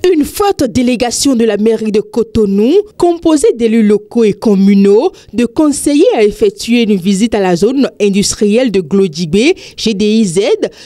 Une forte délégation de la mairie de Cotonou, composée d'élus locaux et communaux, de conseillers a effectué une visite à la zone industrielle de Glodjibé, GDIZ,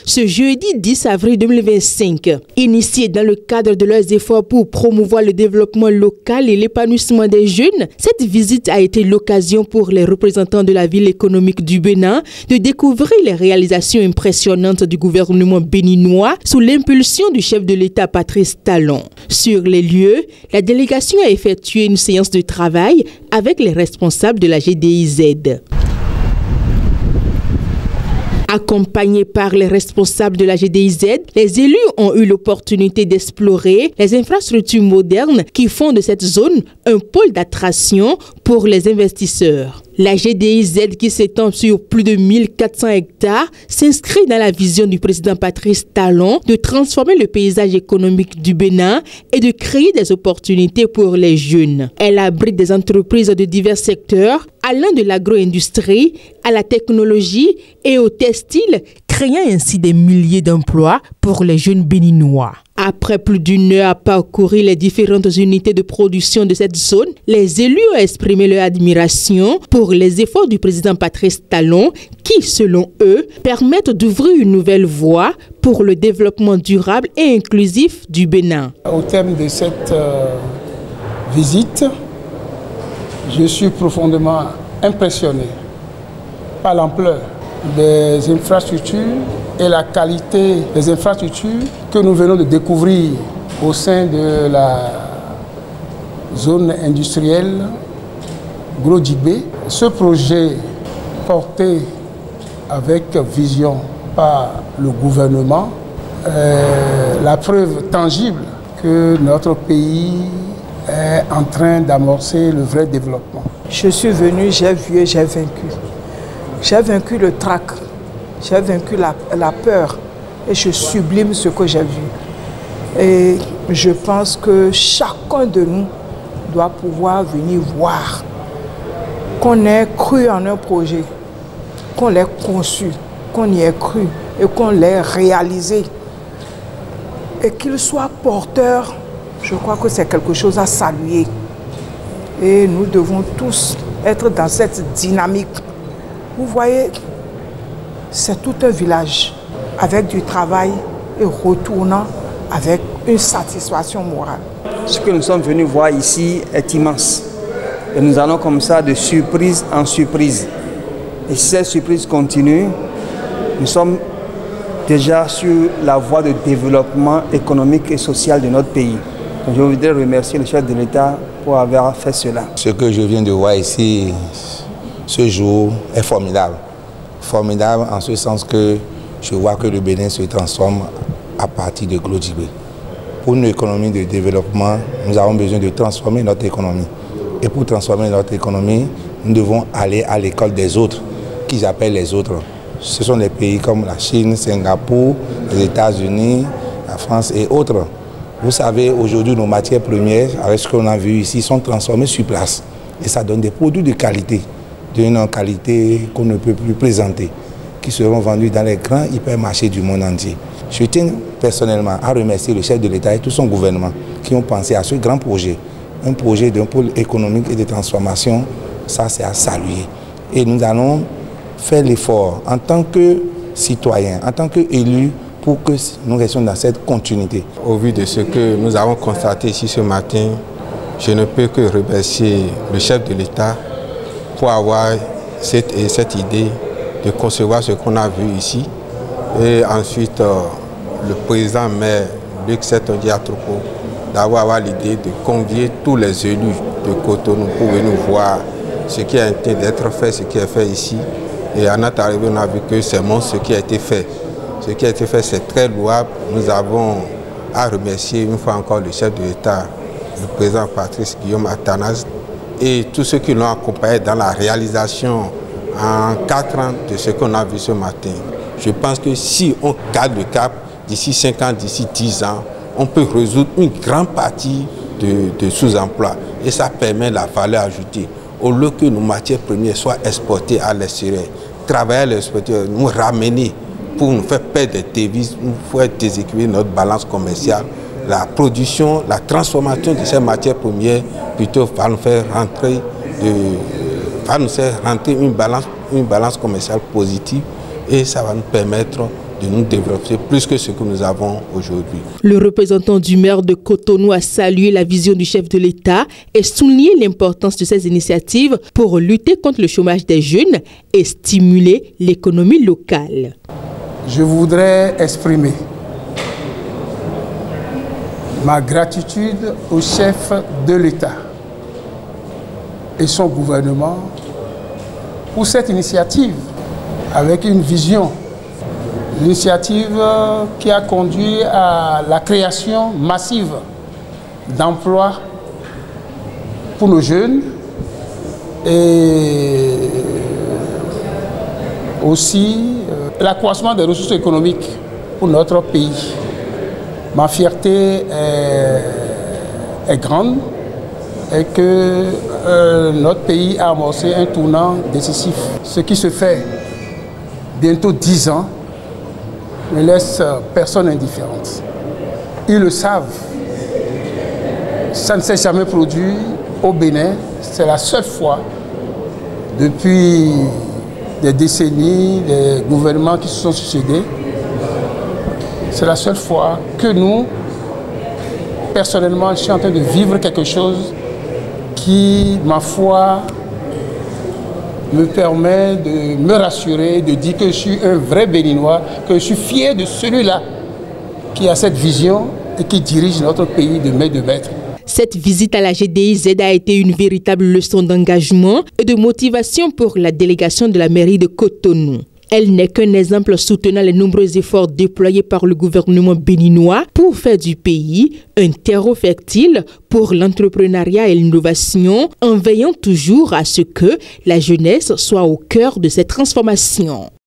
ce jeudi 10 avril 2025. Initiée dans le cadre de leurs efforts pour promouvoir le développement local et l'épanouissement des jeunes, cette visite a été l'occasion pour les représentants de la ville économique du Bénin de découvrir les réalisations impressionnantes du gouvernement béninois sous l'impulsion du chef de l'État Patrice Talon. Sur les lieux, la délégation a effectué une séance de travail avec les responsables de la GDIZ. Accompagnés par les responsables de la GDIZ, les élus ont eu l'opportunité d'explorer les infrastructures modernes qui font de cette zone un pôle d'attraction pour les investisseurs. La GDIZ, qui s'étend sur plus de 1400 hectares, s'inscrit dans la vision du président Patrice Talon de transformer le paysage économique du Bénin et de créer des opportunités pour les jeunes. Elle abrite des entreprises de divers secteurs, allant de l'agro-industrie à la technologie et au textile, créant ainsi des milliers d'emplois pour les jeunes béninois. Après plus d'une heure à parcourir les différentes unités de production de cette zone, les élus ont exprimé leur admiration pour les efforts du président Patrice Talon qui, selon eux, permettent d'ouvrir une nouvelle voie pour le développement durable et inclusif du Bénin. Au terme de cette visite, je suis profondément impressionné par l'ampleur des infrastructures et la qualité des infrastructures que nous venons de découvrir au sein de la zone industrielle Glodjibé. Ce projet porté avec vision par le gouvernement est la preuve tangible que notre pays est en train d'amorcer le vrai développement. Je suis venu, j'ai vu et j'ai vaincu. J'ai vaincu le trac, j'ai vaincu la peur et je sublime ce que j'ai vu. Et je pense que chacun de nous doit pouvoir venir voir qu'on ait cru en un projet, qu'on l'ait conçu, qu'on y ait cru et qu'on l'ait réalisé. Et qu'il soit porteur, je crois que c'est quelque chose à saluer. Et nous devons tous être dans cette dynamique. Vous voyez, c'est tout un village avec du travail et retournant avec une satisfaction morale. Ce que nous sommes venus voir ici est immense. Et nous allons comme ça de surprise en surprise. Et si cette surprise continue, nous sommes déjà sur la voie de développement économique et social de notre pays. Donc je voudrais remercier le chef de l'État pour avoir fait cela. Ce que je viens de voir ici, ce jour est formidable. Formidable en ce sens que je vois que le Bénin se transforme à partir de Glodjibé. Pour une économie de développement, nous avons besoin de transformer notre économie. Et pour transformer notre économie, nous devons aller à l'école des autres, qu'ils appellent les autres. Ce sont des pays comme la Chine, Singapour, les États-Unis, la France et autres. Vous savez, aujourd'hui, nos matières premières, avec ce qu'on a vu ici, sont transformées sur place. Et ça donne des produits de qualité, d'une qualité qu'on ne peut plus présenter, qui seront vendus dans les grands hypermarchés du monde entier. Je tiens personnellement à remercier le chef de l'État et tout son gouvernement qui ont pensé à ce grand projet. Un projet d'un pôle économique et de transformation, ça c'est à saluer. Et nous allons faire l'effort en tant que citoyens, en tant qu'élus, pour que nous restions dans cette continuité. Au vu de ce que nous avons constaté ici ce matin, je ne peux que remercier le chef de l'État pour avoir cette idée de concevoir ce qu'on a vu ici. Et ensuite, le président maire Luc Setondié Atropo d'avoir l'idée de convier tous les élus de Cotonou pour venir voir ce qui a été d'être fait, ce qui est fait ici. Et à notre arrivée, on a vu que c'est bon ce qui a été fait. Ce qui a été fait, c'est très louable. Nous avons à remercier une fois encore le chef de l'État, le président Patrice Guillaume Athanase, et tous ceux qui l'ont accompagné dans la réalisation en 4 ans de ce qu'on a vu ce matin. Je pense que si on garde le cap, d'ici 5 ans, d'ici 10 ans, on peut résoudre une grande partie de sous-emploi. Et ça permet la valeur ajoutée. Au lieu que nos matières premières soient exportées à l'extérieur, travailler à l'extérieur, nous ramener pour nous faire perdre des devises, nous faire déséquilibrer notre balance commerciale. la production, la transformation de ces matières premières plutôt va nous faire rentrer une balance commerciale positive et ça va nous permettre de nous développer plus que ce que nous avons aujourd'hui. Le représentant du maire de Cotonou a salué la vision du chef de l'État et souligné l'importance de ces initiatives pour lutter contre le chômage des jeunes et stimuler l'économie locale. Je voudrais exprimer ma gratitude au chef de l'État et son gouvernement pour cette initiative avec une vision. L'initiative qui a conduit à la création massive d'emplois pour nos jeunes et aussi l'accroissement des ressources économiques pour notre pays. Ma fierté est grande et que notre pays a amorcé un tournant décisif. Ce qui se fait bientôt 10 ans ne laisse personne indifférente. Ils le savent. Ça ne s'est jamais produit au Bénin. C'est la seule fois depuis des décennies, des gouvernements qui se sont succédés. C'est la seule fois que nous, personnellement, je suis en train de vivre quelque chose qui, ma foi, me permet de me rassurer, de dire que je suis un vrai Béninois, que je suis fier de celui-là qui a cette vision et qui dirige notre pays de main de maître. Cette visite à la GDIZ a été une véritable leçon d'engagement et de motivation pour la délégation de la mairie de Cotonou. Elle n'est qu'un exemple soutenant les nombreux efforts déployés par le gouvernement béninois pour faire du pays un terreau fertile pour l'entrepreneuriat et l'innovation, en veillant toujours à ce que la jeunesse soit au cœur de cette transformation.